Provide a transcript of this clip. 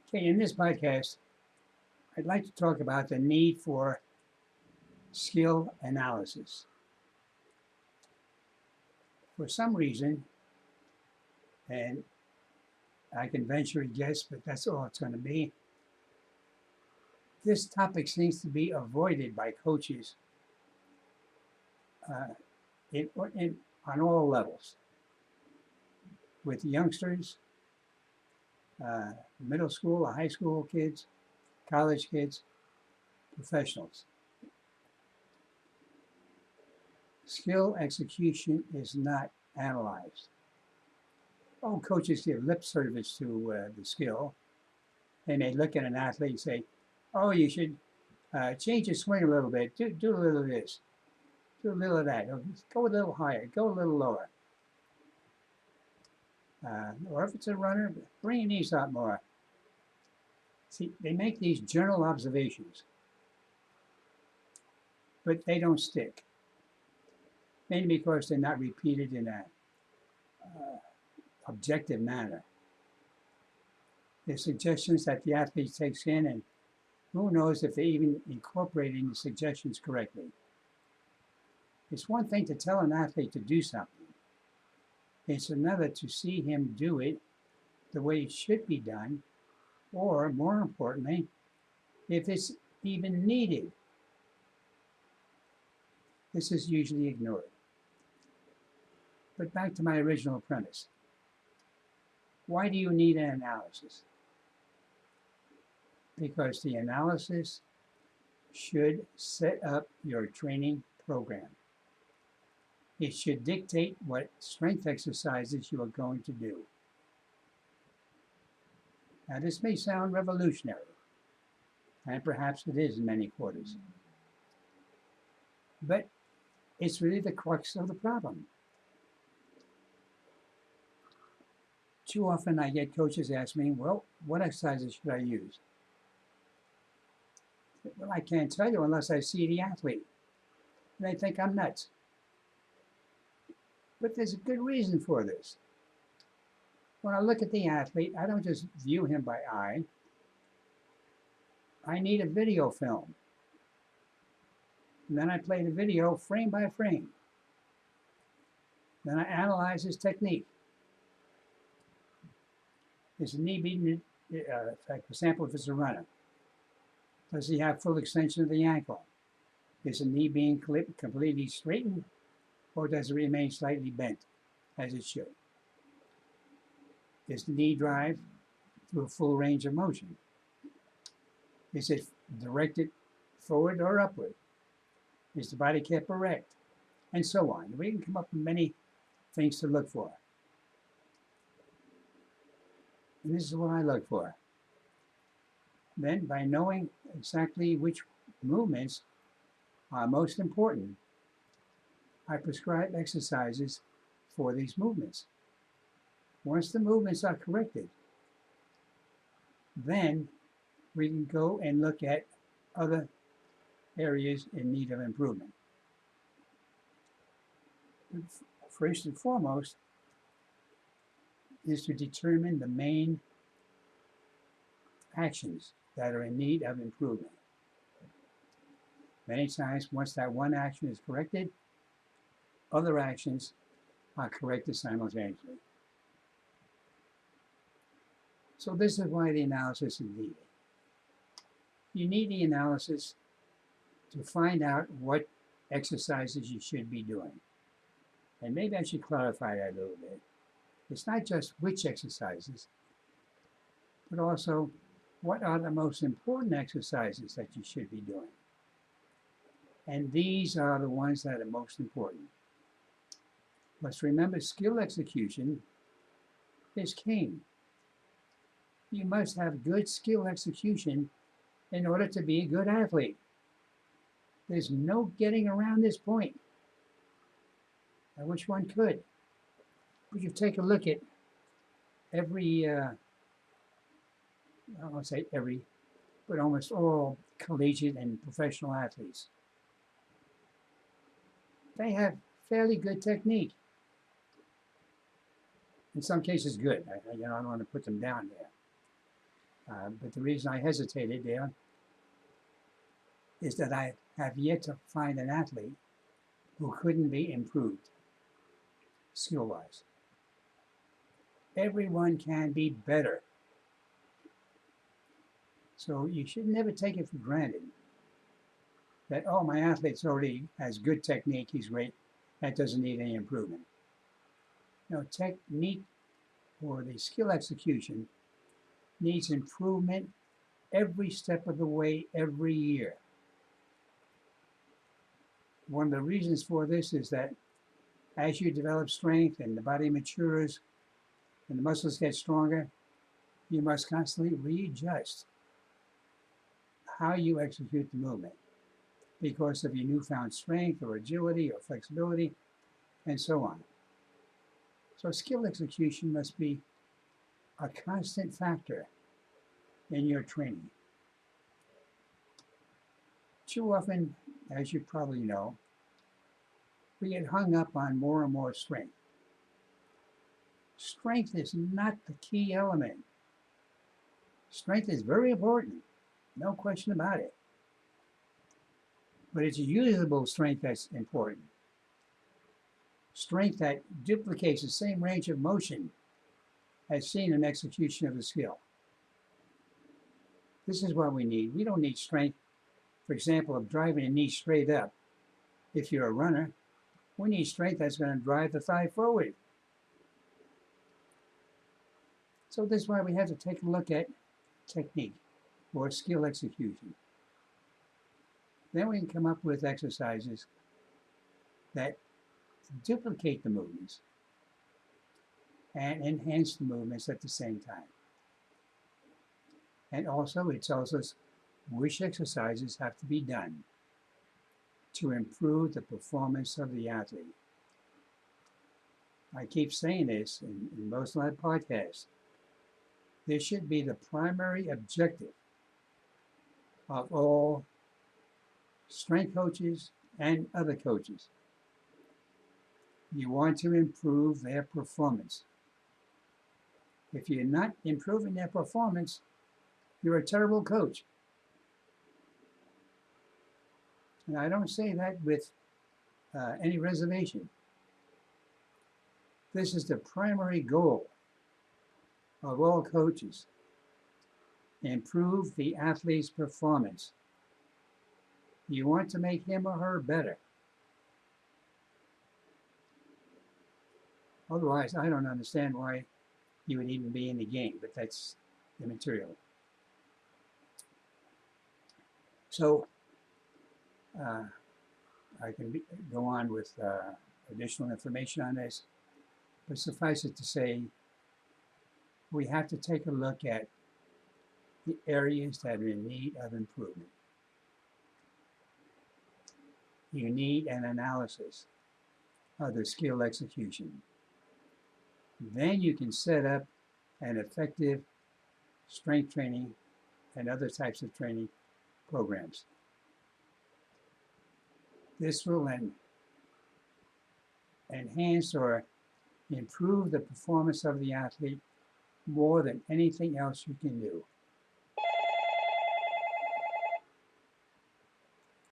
Okay, in this podcast, I'd like to talk about the need for skill analysis. For some reason, and I can venture a guess, but that's all it's going to be, this topic seems to be avoided by coaches uh, in, on all levels, with youngsters, uh, middle school, high school kids, college kids, professionals. Skill execution is not analyzed. Oh, coaches give lip service to the skill. They may look at an athlete and say, "Oh, you should change your swing a little bit. Do a little of this. Do a little of that. Go a little higher. Go a little lower." Or if it's a runner, bring your knees out more. See, they make these general observations, but they don't stick. Mainly because they're not repeated in a uh, objective manner. They're suggestions that the athlete takes in, and who knows if they even incorporating the suggestions correctly. It's one thing to tell an athlete to do something. It's another to see him do it the way it should be done, or more importantly, if it's even needed. This is usually ignored. But back to my original premise. Why do you need an analysis? Because the analysis should set up your training program. It should dictate what strength exercises you are going to do. Now, this may sound revolutionary, and perhaps it is in many quarters, but it's really the crux of the problem. Too often I get coaches ask me, "Well, what exercises should I use?" Well, I can't tell you unless I see the athlete. And they think I'm nuts. But there's a good reason for this. When I look at the athlete, I don't just view him by eye. I need a video film. And then I play the video frame by frame. Then I analyze his technique. Is the knee beating, for example, if it's a runner? Does he have full extension of the ankle? Is the knee being completely straightened, or does it remain slightly bent, as it should? Is the knee drive through a full range of motion? Is it directed forward or upward? Is the body kept erect? And so on. We can come up with many things to look for. And this is what I look for. Then, by knowing exactly which movements are most important, I prescribe exercises for these movements. Once the movements are corrected, then we can go and look at other areas in need of improvement. First and foremost is to determine the main actions that are in need of improvement. Many times, once that one action is corrected, other actions are corrected simultaneously. So this is why the analysis is needed. You need the analysis to find out what exercises you should be doing. And maybe I should clarify that a little bit. It's not just which exercises, but also what are the most important exercises that you should be doing. And these are the ones that are most important. Let's remember, skill execution is king. You must have good skill execution in order to be a good athlete. There's no getting around this point. I wish one could. But you take a look at every, I don't want to say every, but almost all collegiate and professional athletes. They have fairly good technique. In some cases, good. I don't want to put them down there. But the reason I hesitated there is that I have yet to find an athlete who couldn't be improved skill-wise. Everyone can be better. So you should never take it for granted that, oh, my athlete's already has good technique, he's great, that doesn't need any improvement. No, technique or the skill execution needs improvement every step of the way, every year. One of the reasons for this is that as you develop strength and the body matures and the muscles get stronger, you must constantly readjust how you execute the movement because of your newfound strength or agility or flexibility and so on. So skill execution must be a constant factor in your training. Too often, as you probably know, we get hung up on more and more strength. Strength is not the key element. Strength is very important, no question about it. But it's usable strength that's important. Strength that duplicates the same range of motion as seen in execution of the skill. This is what we need. We don't need strength, for example, of driving a knee straight up. If you're a runner, we need strength that's going to drive the thigh forward. So this is why we have to take a look at technique or skill execution. Then we can come up with exercises that duplicate the movements and enhance the movements at the same time. And also it tells us which exercises have to be done to improve the performance of the athlete. I keep saying this in most of my podcasts. This should be the primary objective of all strength coaches and other coaches. You want to improve their performance. If you're not improving their performance, you're a terrible coach. And I don't say that with any reservation. This is the primary goal of all coaches. Improve the athlete's performance. You want to make him or her better. Otherwise, I don't understand why you would even be in the game, but that's immaterial. So, I can go on with additional information on this, but suffice it to say, we have to take a look at the areas that are in need of improvement. You need an analysis of the skill execution. Then you can set up an effective strength training and other types of training programs. This will enhance or improve the performance of the athlete more than anything else you can do.